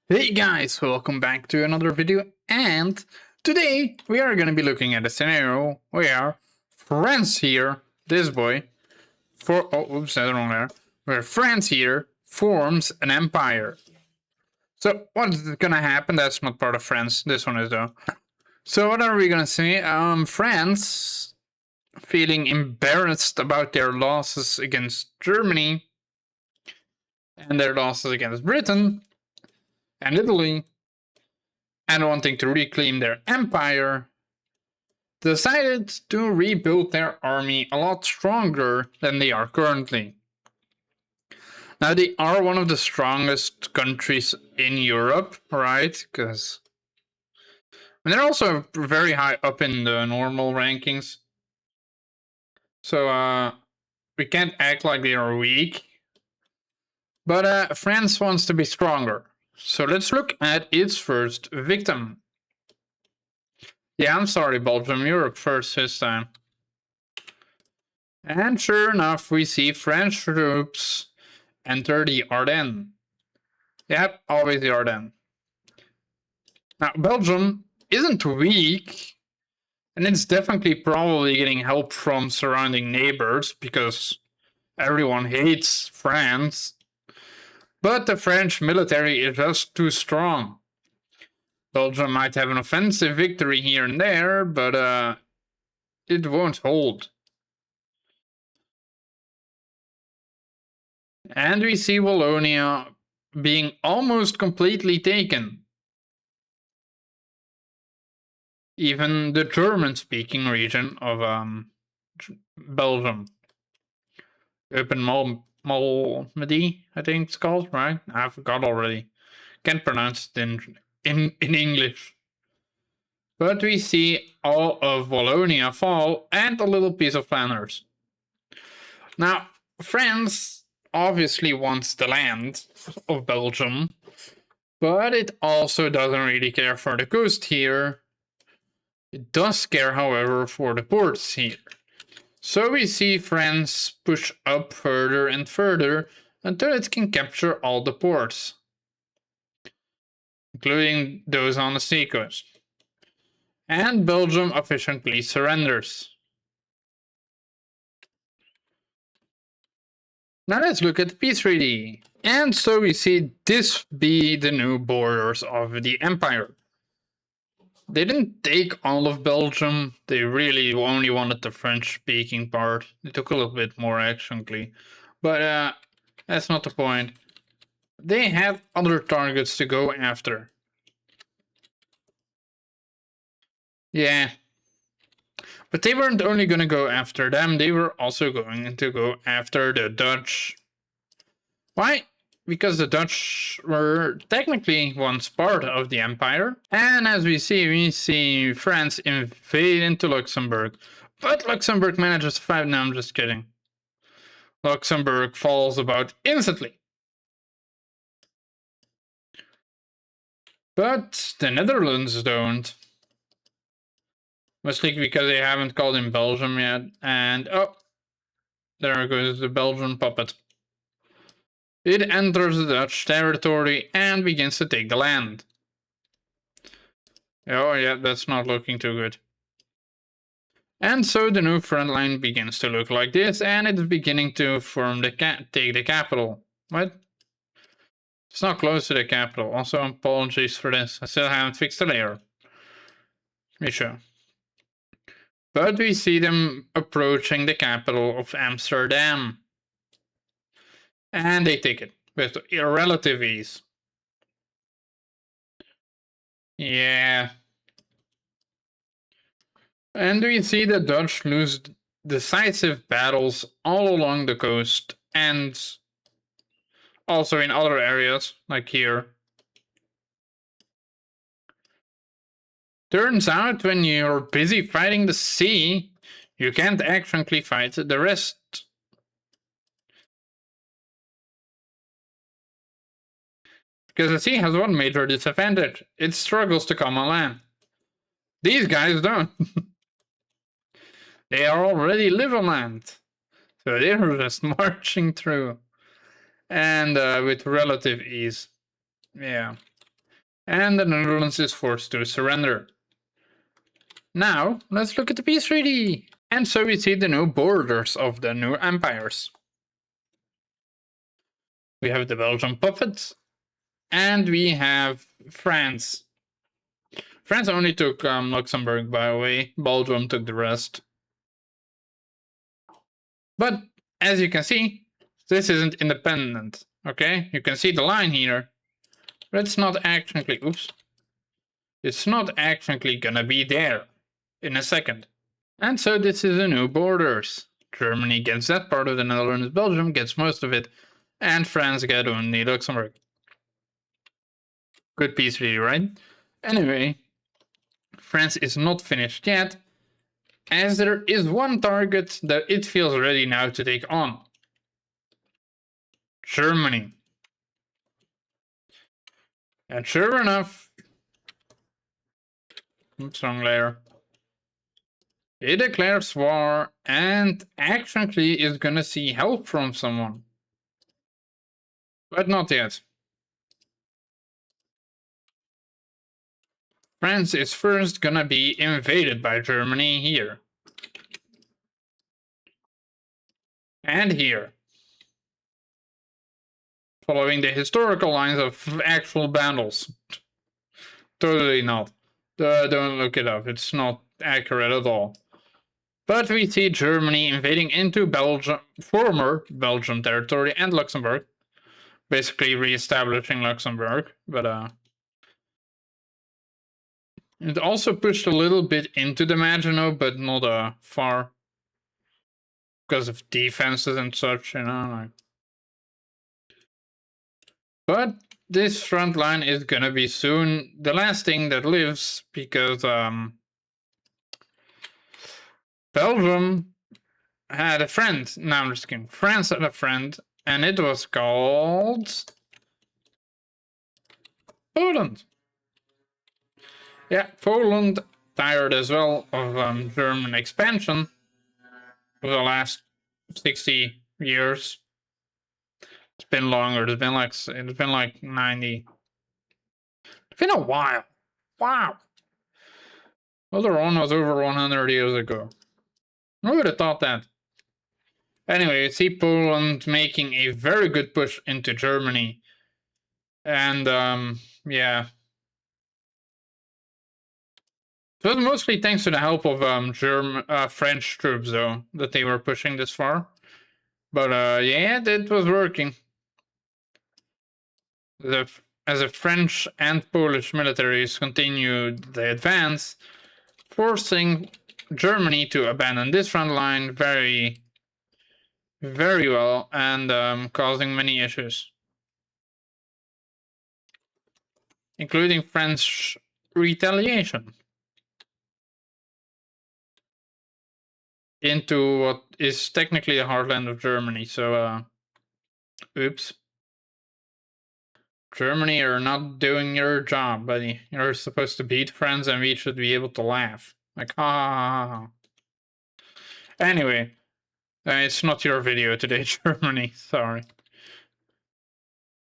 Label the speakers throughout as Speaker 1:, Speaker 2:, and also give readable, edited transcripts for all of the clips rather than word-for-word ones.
Speaker 1: Hey guys, welcome back to another video, and today we are going to be looking at a scenario where France here, this boy, that's the wrong there, where France here forms an empire. So what is going to happen? That's not part of France, this one is though. So what are we going to see? France, feeling embarrassed about their losses against Germany and their losses against Britain and Italy, and wanting to reclaim their empire, decided to rebuild their army a lot stronger than they are currently. Now, they are one of the strongest countries in Europe, right? Because they're also very high up in the normal rankings. So, we can't act like they are weak. But France wants to be stronger. So let's look at its first victim. Yeah, I'm sorry, Belgium, you're up first this time. And sure enough, we see French troops enter the Ardennes. Yep, always the Ardennes. Now, Belgium isn't weak, and it's definitely probably getting help from surrounding neighbors because everyone hates France. But the French military is just too strong. Belgium might have an offensive victory here and there, but it won't hold. And we see Wallonia being almost completely taken. Even the German-speaking region of Belgium. Open Malmedy, I think it's called, right? I forgot already. Can't pronounce it in English. But we see all of Wallonia fall and a little piece of Flanders. Now, France obviously wants the land of Belgium, but it also doesn't really care for the coast here. It does care, however, for the ports here. So we see France push up further and further until it can capture all the ports, including those on the seacoast. And Belgium efficiently surrenders. Now let's look at the peace treaty. And so we see this be the new borders of the empire. They didn't take all of Belgium, they really only wanted the French-speaking part. They took a little bit more actually, but that's not the point. They had other targets to go after. Yeah. But they weren't only going to go after them, they were also going to go after the Dutch. Why? Because the Dutch were technically once part of the empire. And as we see France invade into Luxembourg. But Luxembourg manages to fight. No, I'm just kidding. Luxembourg falls about instantly. But the Netherlands don't. Mostly because they haven't called in Belgium yet. And oh, there goes the Belgian puppet. It enters the Dutch territory and begins to take the land. Oh yeah, that's not looking too good. And so the new front line begins to look like this, and it's beginning to form take the capital. What? It's not close to the capital. Also, apologies for this. I still haven't fixed the layer. Let me show. But we see them approaching the capital of Amsterdam. And they take it with relative ease. Yeah. And we see the Dutch lose decisive battles all along the coast and also in other areas, like here. Turns out when you're busy fighting the sea, you can't actually fight the rest. Because the sea has one major disadvantage. It struggles to come on land. These guys don't. They already live on land. So they're just marching through. And with relative ease. Yeah. and the Netherlands is forced to surrender. Now, let's look at the peace treaty. And so we see the new borders of the new empires. We have the Belgian puppets, and we have France. France only took Luxembourg, by the way. Belgium took the rest. But as you can see, this isn't independent, okay? You can see the line here, but it's not actually, oops. It's not actually gonna be there in a second. And so this is the new borders. Germany gets that part of the Netherlands, Belgium gets most of it, and France gets only Luxembourg. Good peace treaty, right? Anyway, France is not finished yet, as there is one target that it feels ready now to take on. Germany. And sure enough, oops, wrong layer. It declares war and actually is gonna see help from someone. But not yet. France is first gonna be invaded by Germany here. And here. Following the historical lines of actual battles. Totally not. Don't look it up, it's not accurate at all. But we see Germany invading into Belgium, former Belgian territory and Luxembourg. Basically re-establishing Luxembourg, but it also pushed a little bit into the Maginot, but not far. Because of defenses and such, you know. But this front line is gonna be soon the last thing that lives, because Belgium had a friend. No, I'm just kidding. France had a friend, and it was called Poland. Yeah, Poland, tired as well of German expansion for the last 60 years. It's been longer. It's been like 90. It's been a while. Wow. Other one was over 100 years ago. Who would have thought that? Anyway, you see Poland making a very good push into Germany. And yeah. It was mostly thanks to the help of French troops, though, that they were pushing this far. But yeah, it was working. As the French and Polish militaries continued the advance, forcing Germany to abandon this front line very well, and causing many issues, including French retaliation into what is technically the heartland of Germany. So, oops. Germany, you're not doing your job, buddy. You're supposed to beat France, and we should be able to laugh. Like, ha ha ha ha. Anyway, it's not your video today, Germany. Sorry.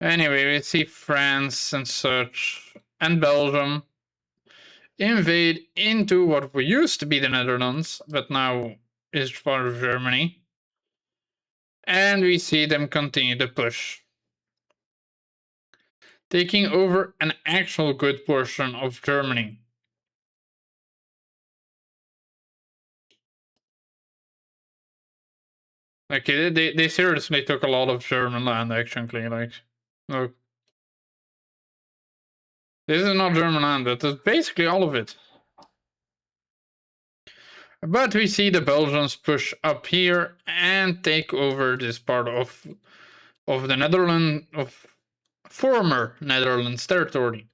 Speaker 1: Anyway, we see France and such, and Belgium invade into what used to be the Netherlands, but now is part of Germany. And we see them continue to push, taking over an actual good portion of Germany. Like, they seriously took a lot of German land, actually. Like, look. This is not German land, but it's basically all of it. But we see the Belgians push up here and take over this part of the Netherlands, of former Netherlands territory.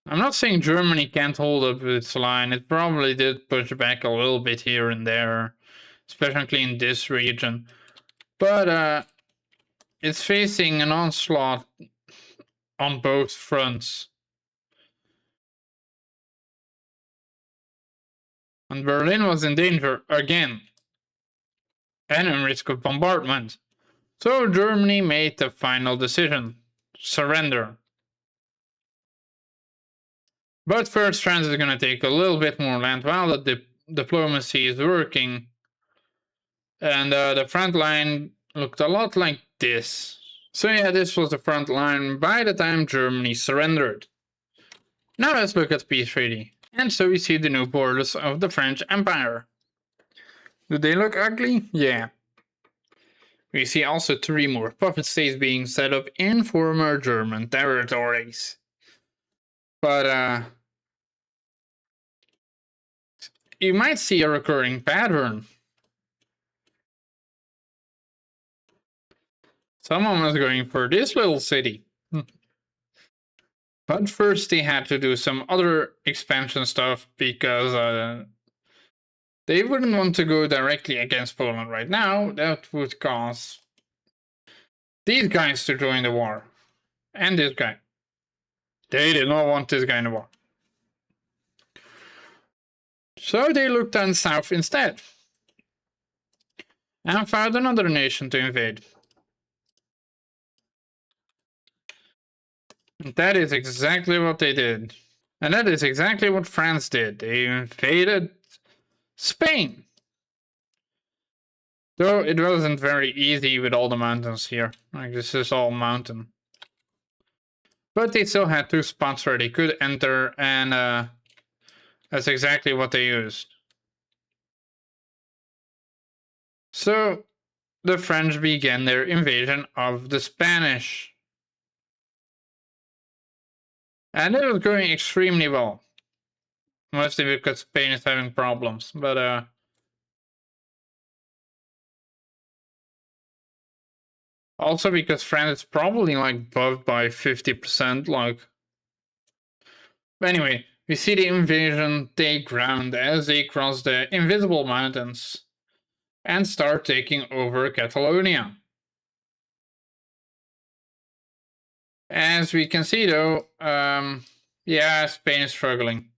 Speaker 1: I'm not saying Germany can't hold up its line. It probably did push back a little bit here and there, especially in this region. But it's facing an onslaught on both fronts. And Berlin was in danger again, and in risk of bombardment. So Germany made the final decision: surrender. But first, France is going to take a little bit more land while the diplomacy is working. And the front line looked a lot like this. So yeah, this was the front line by the time Germany surrendered. Now let's look at the peace treaty. And so we see the new borders of the French Empire. Do they look ugly? Yeah. We see also 3 more puppet states being set up in former German territories. But you might see a recurring pattern. Someone was going for this little city. But first they had to do some other expansion stuff because they wouldn't want to go directly against Poland right now. That would cause these guys to join the war. And this guy. They did not want this guy in the war. So they looked down south instead. And found another nation to invade. And that is exactly what they did. And that is exactly what France did. They invaded Spain. Though it wasn't very easy with all the mountains here. Like, this is all mountain. But they still had 2 spots where they could enter, and that's exactly what they used. So the French began their invasion of the Spanish. And it was going extremely well. Mostly because Spain is having problems, but also because France is probably like buffed by 50%, like. Anyway, we see the invasion take ground as they cross the Invisible Mountains and start taking over Catalonia. As we can see though, yeah, Spain is struggling.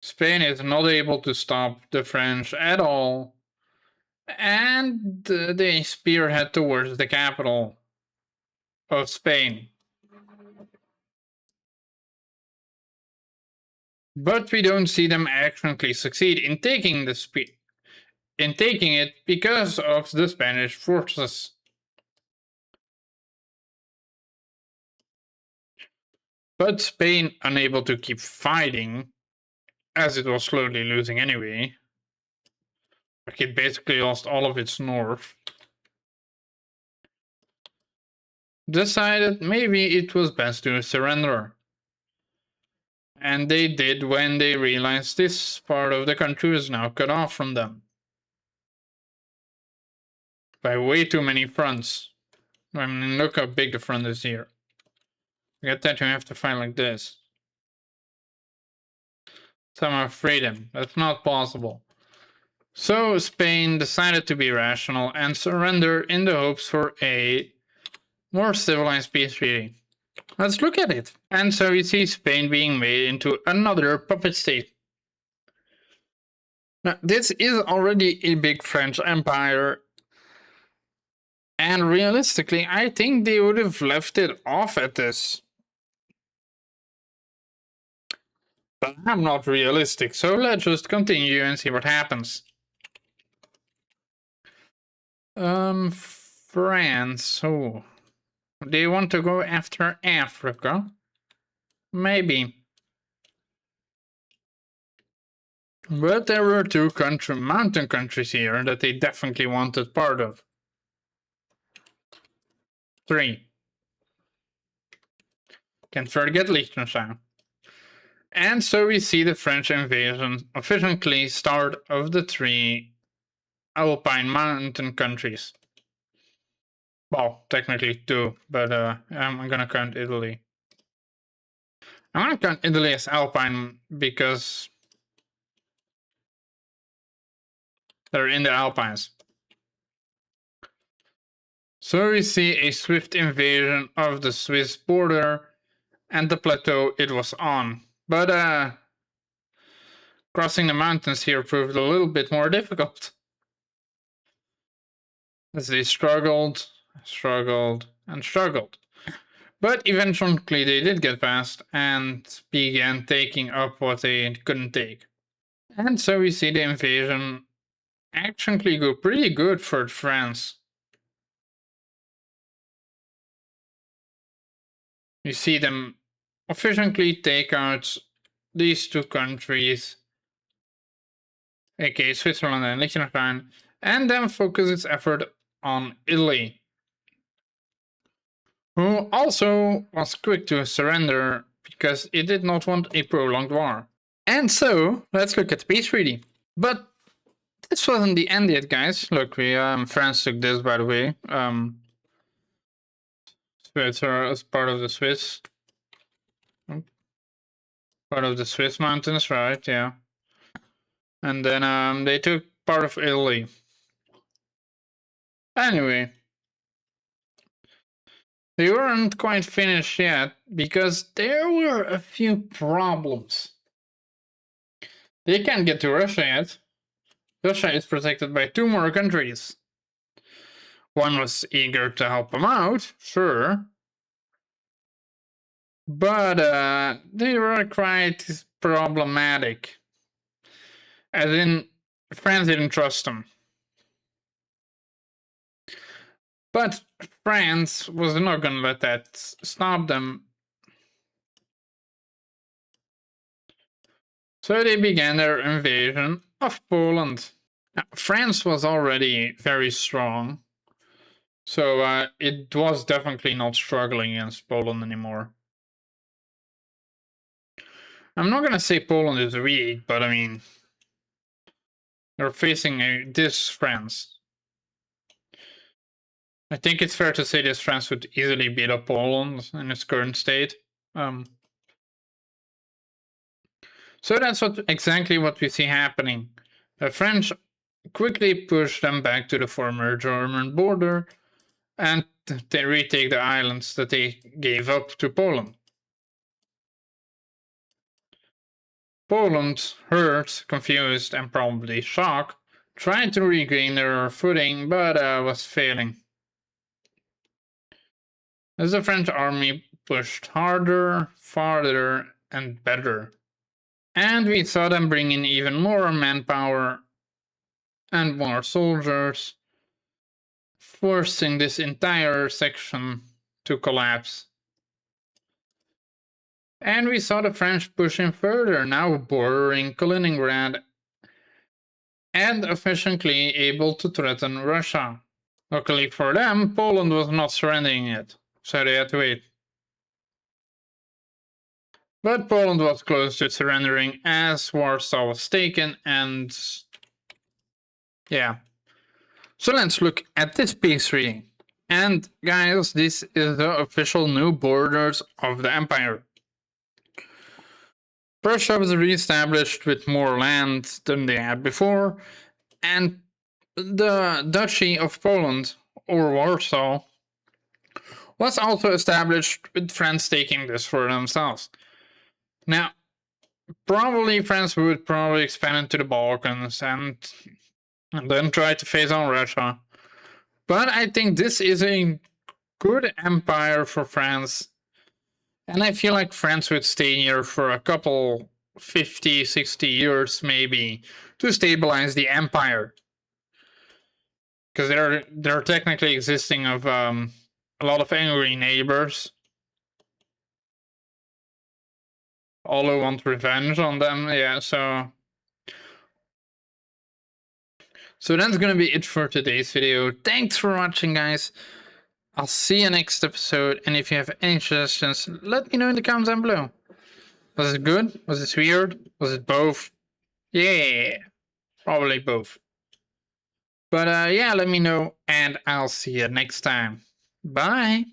Speaker 1: Spain is not able to stop the French at all, and they spearhead towards the capital of Spain. But we don't see them actually succeed in taking it because of the Spanish forces. But Spain, unable to keep fighting, as it was slowly losing anyway, like it basically lost all of its north, decided maybe it was best to surrender. And they did when they realized this part of the country was now cut off from them. By way too many fronts. I mean, look how big the front is here. Forget that you have to fight like this. Somehow freedom. That's not possible. So Spain decided to be rational and surrender in the hopes for a more civilized peace treaty. Let's look at it. And so you see Spain being made into another puppet state. Now, this is already a big French empire. And realistically, I think they would have left it off at this. But I'm not realistic, so let's just continue and see what happens. France. Oh. They want to go after Africa? Maybe. But there were 2 mountain countries here that they definitely wanted part of. 3. Can't forget Liechtenstein. And so we see the French invasion officially start of the 3 Alpine mountain countries. Well, technically 2, but I'm gonna count Italy. I'm gonna count Italy as Alpine because they're in the Alpines. So we see a swift invasion of the Swiss border and the plateau it was on. But crossing the mountains here proved a little bit more difficult. As they struggled, and struggled. But eventually they did get past and began taking up what they couldn't take. And so we see the invasion actually go pretty good for France. We see them efficiently take out these two countries, aka Switzerland and Liechtenstein, and then focus its effort on Italy, who also was quick to surrender because it did not want a prolonged war. And so, let's look at the peace treaty. But this wasn't the end yet, guys. Look, we France took this, by the way. Switzer is part of the Swiss. Part of the Swiss mountains, right? Yeah. And then they took part of Italy. Anyway, they weren't quite finished yet because there were a few problems. They can't get to Russia yet. Russia is protected by two more countries. One was eager to help them out, sure. But they were quite problematic. As in, France didn't trust them. But France was not going to let that stop them. So they began their invasion of Poland. Now, France was already very strong, so it was definitely not struggling against Poland anymore. I'm not going to say Poland is weak, but I mean, they're facing this France. I think it's fair to say this France would easily beat up Poland in its current state. So that's exactly what we see happening. The French quickly push them back to the former German border, and they retake the islands that they gave up to Poland. Poland, hurt, confused, and probably shocked, tried to regain their footing, but was failing. As the French army pushed harder, farther, and better. And we saw them bring in even more manpower and more soldiers, forcing this entire section to collapse. And we saw the French pushing further, now bordering Kaliningrad, and efficiently able to threaten Russia. Luckily for them, Poland was not surrendering yet, so they had to wait. But Poland was close to surrendering as Warsaw was taken, and yeah. So let's look at this peace treaty. And guys, this is the official new borders of the empire. Prussia was re-established with more land than they had before, and the Duchy of Poland, or Warsaw, was also established with France taking this for themselves. Now, probably France would expand into the Balkans and then try to face on Russia. But I think this is a good empire for France. And I feel like France would stay here for a couple 50, 60 years maybe to stabilize the empire. Because they're technically existing of a lot of angry neighbors. All who want revenge on them, yeah, so that's gonna be it for today's video. Thanks for watching, guys. I'll see you next episode, and if you have any suggestions, let me know in the comments down below. Was it good? Was it weird? Was it both? Yeah, probably both. But yeah, let me know, and I'll see you next time. Bye!